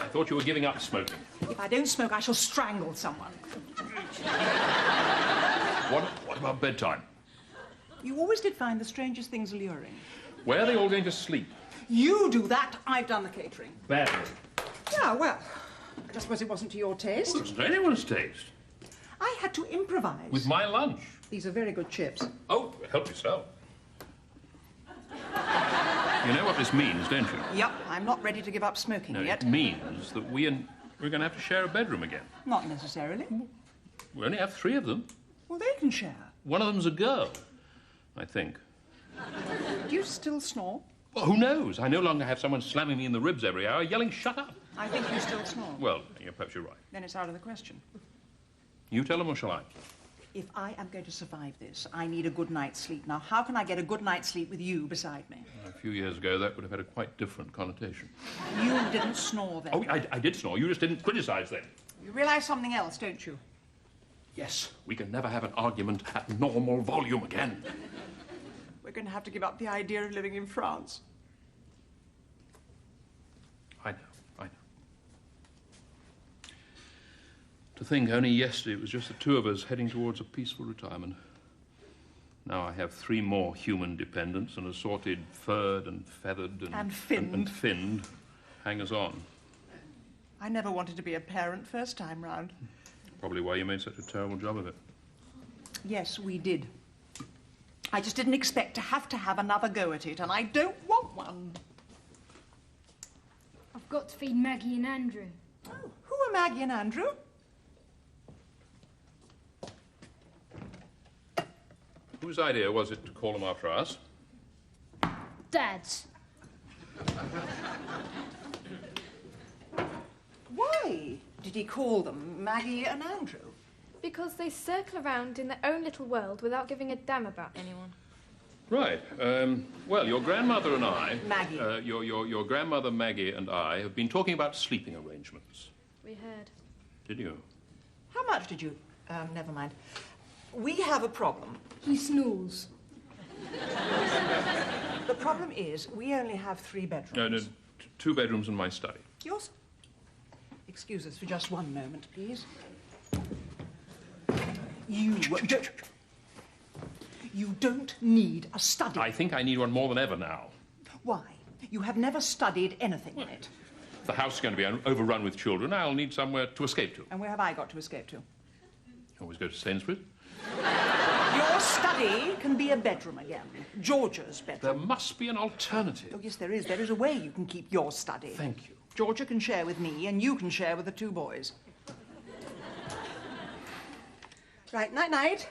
I thought you were giving up smoking. If I don't smoke, I shall strangle someone. What about bedtime? You always did find the strangest things alluring. Where are they all going to sleep? You do that, I've done the catering. Badly. Yeah, well, I suppose it wasn't to your taste. Well, it wasn't anyone's taste. I had to improvise. With my lunch. These are very good chips. Oh, help yourself. You know what this means, don't you? Yep, I'm not ready to give up smoking yet. It means that we're going to have to share a bedroom again. Not necessarily. We only have 3 of them. Well, they can share. One of them's a girl, I think. Do you still snore? Well, who knows? I no longer have someone slamming me in the ribs every hour, yelling, "Shut up!" I think you still snore. Well, yeah, perhaps you're right. Then it's out of the question. You tell them, or shall I? If I am going to survive this, I need a good night's sleep. Now, how can I get a good night's sleep with you beside me? A few years ago, that would have had a quite different connotation. You didn't snore then. Oh, I did snore. You just didn't criticize then. You realise something else, don't you? Yes, we can never have an argument at normal volume again. We're going to have to give up the idea of living in France. I know. To think only yesterday it was just the 2 of us heading towards a peaceful retirement. Now I have 3 more human dependents, and assorted furred and feathered and finned. And finned hangers-on. I never wanted to be a parent first time round. Probably why you made such a terrible job of it. Yes, we did. I just didn't expect to have another go at it, and I don't want one. I've got to feed Maggie and Andrew. Oh, who are Maggie and Andrew? Whose idea was it to call them after us? Dad's. Why did he call them Maggie and Andrew? Because they circle around in their own little world without giving a damn about anyone. Right. Well, your grandmother and I... Maggie. Your grandmother, Maggie, and I have been talking about sleeping arrangements. We heard. Did you? How much did you... never mind. We have a problem. He snores. The problem is, we only have 3 bedrooms. No, 2 bedrooms and my study. Yours? Excuse us for just one moment, please. You don't need a study. I think I need one more than ever now. Why? You have never studied anything in it. If the house is going to be overrun with children, I'll need somewhere to escape to. And where have I got to escape to? Always go to Sainsbury's. Your study can be a bedroom again. Georgia's bedroom. There must be an alternative. Oh, yes, there is. There is a way you can keep your study. Thank you. Georgia can share with me, and you can share with the 2 boys. Right, night-night.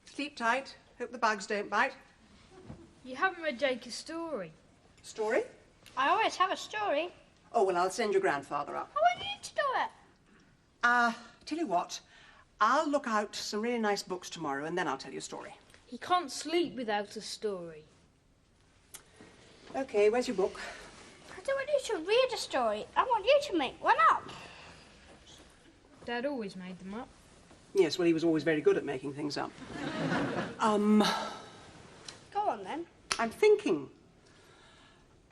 Sleep tight. Hope the bugs don't bite. You haven't read Jake a story. Story? I always have a story. Oh, well, I'll send your grandfather up. I want you to do it. Tell you what, I'll look out some really nice books tomorrow, and then I'll tell you a story. He can't sleep without a story. OK, where's your book? I don't want you to read a story. I want you to make one up. Dad always made them up. Yes, well, he was always very good at making things up. Go on, then. I'm thinking.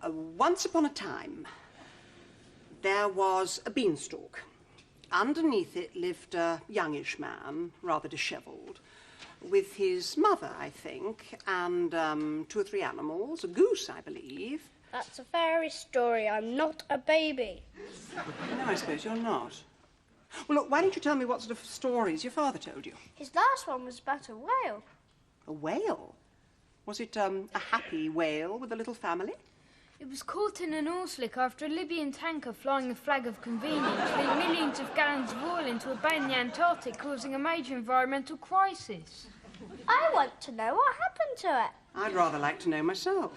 Once upon a time, there was a beanstalk. Underneath it lived a youngish man, rather dishevelled, with his mother, I think, and 2 or 3 animals, a goose, I believe. That's a fairy story. I'm not a baby. No, I suppose you're not. Well, look, why don't you tell me what sort of stories your father told you? His last one was about a whale. A whale? Was it a happy whale with a little family? It was caught in an oil slick after a Libyan tanker flying the flag of convenience leaked millions of gallons of oil into a bay in the Antarctic, causing a major environmental crisis. I want to know what happened to it. I'd rather like to know myself.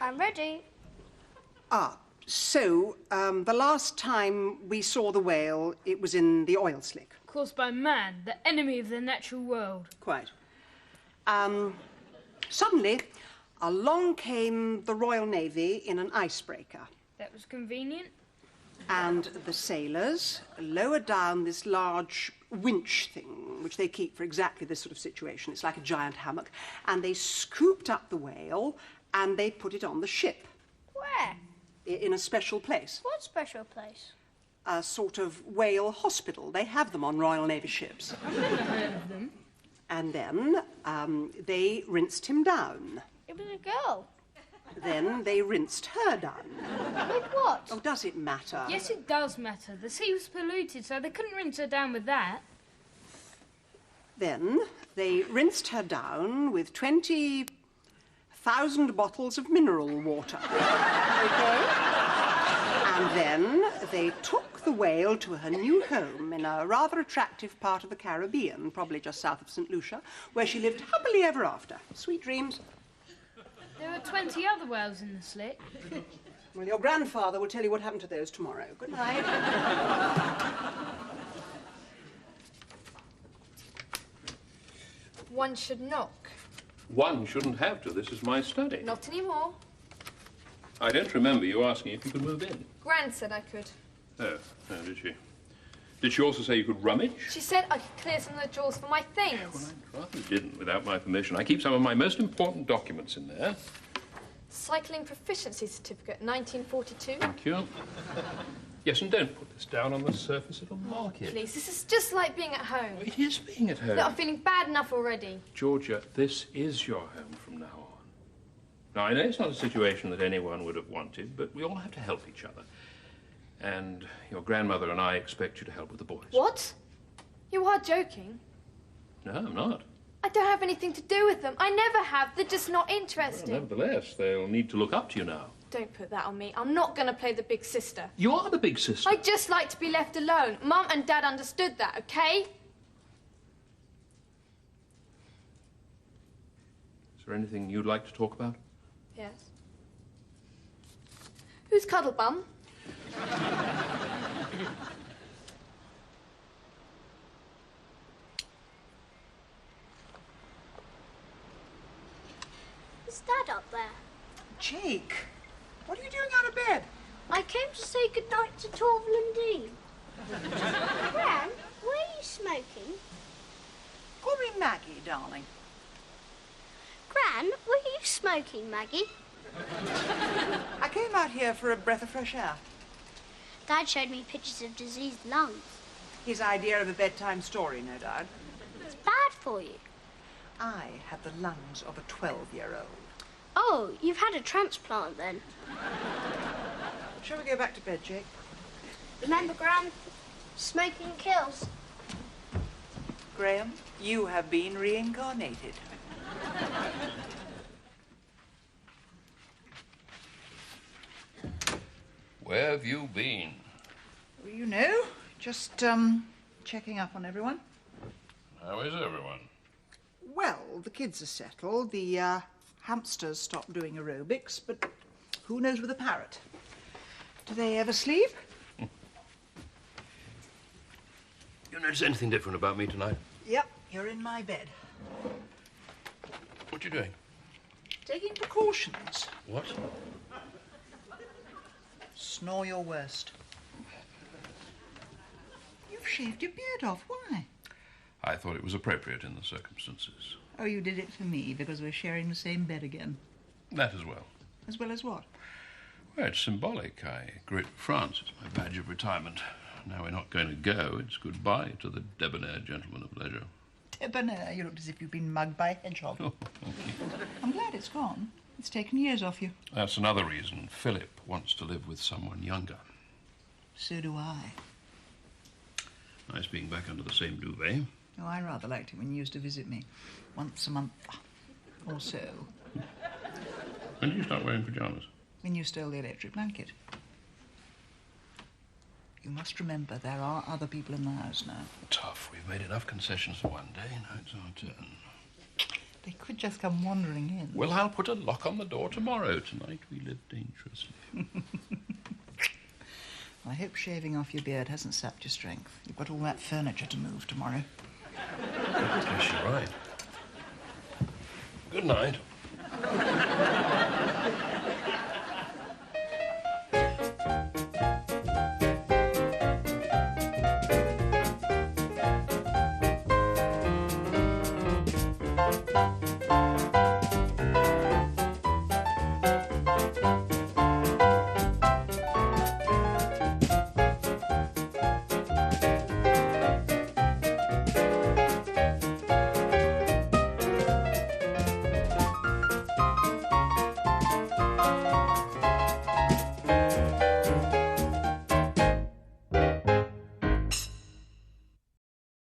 I'm ready. So, the last time we saw the whale, it was in the oil slick. Caused by man, the enemy of the natural world. Quite. Suddenly, along came the Royal Navy in an icebreaker. That was convenient. And the sailors lowered down this large winch thing, which they keep for exactly this sort of situation. It's like a giant hammock. And they scooped up the whale and they put it on the ship Where? in a special place. What special place? A sort of whale hospital. They have them on Royal Navy ships. I've never heard of them. And then they rinsed him down. It was a girl. Then they rinsed her down. With what? Oh, does it matter? Yes, it does matter. The sea was polluted, so they couldn't rinse her down with that. Then they rinsed her down with 20,000 bottles of mineral water. Okay? And then they took the whale to her new home in a rather attractive part of the Caribbean, probably just south of St. Lucia, where she lived happily ever after. Sweet dreams. There were 20 other whales in the slick. Well, your grandfather will tell you what happened to those tomorrow. Good night. One should knock. One shouldn't have to. This is my study. Not anymore. I don't remember you asking if you could move in. Gran said I could. Oh, did she? Did she also say you could rummage? She said I could clear some of the drawers for my things. Well, I rather didn't without my permission. I keep some of my most important documents in there. Cycling proficiency certificate, 1942. Thank you. Yes, and don't put this down on the surface. It'll mark it. Please, this is just like being at home. It is being at home. Look, I'm feeling bad enough already. Georgia, this is your home from now on. Now, I know it's not a situation that anyone would have wanted, but we all have to help each other. And your grandmother and I expect you to help with the boys. What? You are joking. No, I'm not. I don't have anything to do with them. I never have. They're just not Well, interesting. nevertheless, they'll need to look up to you now. Don't put that on me. I'm not going to play the big sister. You are the big sister. I just like to be left alone. Mum and Dad understood that, okay? Is there anything you'd like to talk about? Yes. Who's Cuddlebum? Is Dad up there? Jake, what are you doing out of bed? I came to say goodnight to Torval and Dean. Gran, were you smoking? Call me Maggie, darling. Gran, were you smoking, Maggie? I came out here for a breath of fresh air. Dad showed me pictures of diseased lungs. His idea of a bedtime story, no doubt. It's bad for you. I had the lungs of a 12-year-old. Oh, you've had a transplant then. Shall we go back to bed, Jake? Remember, Gran, smoking kills. Graham, you have been reincarnated. Where have you been? Well, you know, just checking up on everyone. How is everyone? Well, the kids are settled. The hamsters stopped doing aerobics, but who knows with a parrot? Do they ever sleep? You notice anything different about me tonight? Yep, you're in my bed. What you doing? Taking precautions. What? Snore your worst. You've shaved your beard off. Why? I thought it was appropriate in the circumstances. Oh, you did it for me because we're sharing the same bed again. That as well. As well as what? Well, it's symbolic. I grew up in France. It's my badge of retirement. Now we're not going to go. It's goodbye to the debonair gentleman of leisure. Debonair, you looked as if you'd been mugged by a hedgehog. I'm glad it's gone. It's taken years off you. That's another reason Philip wants to live with someone younger. So do I. Nice being back under the same duvet. Oh, I rather liked it when you used to visit me. Once a month or so. When did you start wearing pyjamas? When you stole the electric blanket. You must remember there are other people in the house now. Tough. We've made enough concessions for one day. Now it's our turn. They could just come wandering in. Well, I'll put a lock on the door tomorrow. Tonight we live dangerously. I hope shaving off your beard hasn't sapped your strength. You've got all that furniture to move tomorrow. Yes, you're right. Good night.